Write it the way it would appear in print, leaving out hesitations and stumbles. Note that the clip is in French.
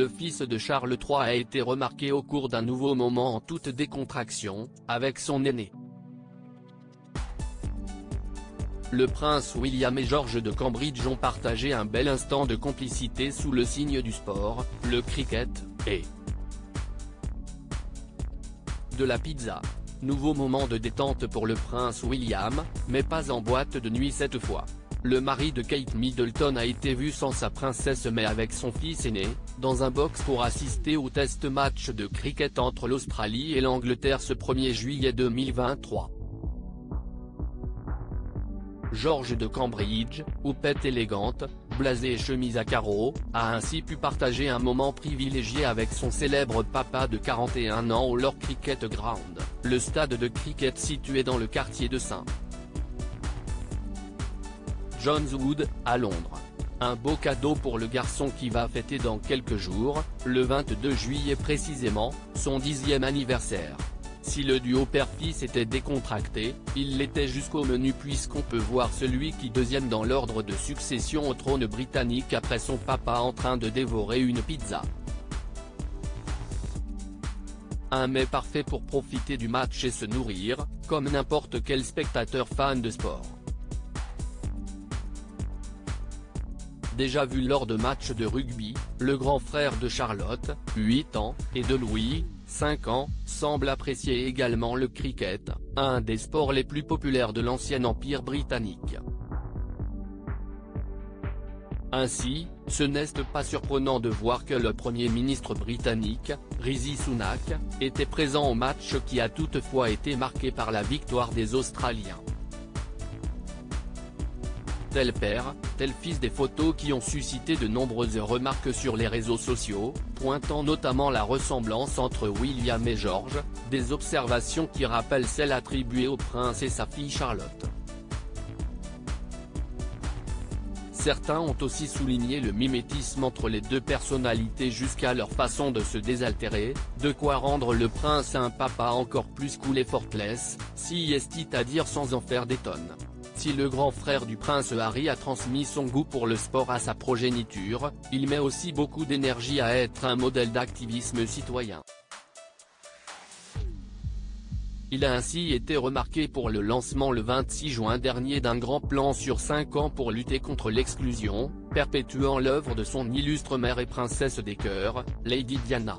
le fils de Charles III a été remarqué au cours d'un nouveau moment en toute décontraction, avec son aîné. Le prince William et George de Cambridge ont partagé un bel instant de complicité sous le signe du sport, le cricket, et de la pizza. Nouveau moment de détente pour le prince William, mais pas en boîte de nuit cette fois. Le mari de Kate Middleton a été vu sans sa princesse mais avec son fils aîné, dans un box pour assister au test match de cricket entre l'Australie et l'Angleterre ce 1er juillet 2023. George de Cambridge, houppette élégante, blasé et chemise à carreaux, a ainsi pu partager un moment privilégié avec son célèbre papa de 41 ans au Lord Cricket Ground, le stade de cricket situé dans le quartier de St. John's Wood, à Londres. Un beau cadeau pour le garçon qui va fêter dans quelques jours, le 22 juillet précisément, son 10e anniversaire. Si le duo père-fils était décontracté, il l'était jusqu'au menu puisqu'on peut voir celui qui deuxième dans l'ordre de succession au trône britannique après son papa en train de dévorer une pizza. Un mets parfait pour profiter du match et se nourrir, comme n'importe quel spectateur fan de sport. Déjà vu lors de matchs de rugby, le grand frère de Charlotte, 8 ans, et de Louis, 5 ans, semble apprécier également le cricket, un des sports les plus populaires de l'ancien empire britannique. Ainsi, ce n'est pas surprenant de voir que le Premier ministre britannique, Rishi Sunak, était présent au match qui a toutefois été marqué par la victoire des Australiens. Tel père, tel fils, des photos qui ont suscité de nombreuses remarques sur les réseaux sociaux, pointant notamment la ressemblance entre William et George, des observations qui rappellent celles attribuées au prince et sa fille Charlotte. Certains ont aussi souligné le mimétisme entre les deux personnalités jusqu'à leur façon de se désaltérer, de quoi rendre le prince un papa encore plus cool et effortless, si est à dire sans en faire des tonnes. Si le grand frère du prince Harry a transmis son goût pour le sport à sa progéniture, il met aussi beaucoup d'énergie à être un modèle d'activisme citoyen. Il a ainsi été remarqué pour le lancement le 26 juin dernier d'un grand plan sur 5 ans pour lutter contre l'exclusion, perpétuant l'œuvre de son illustre mère et princesse des cœurs, Lady Diana.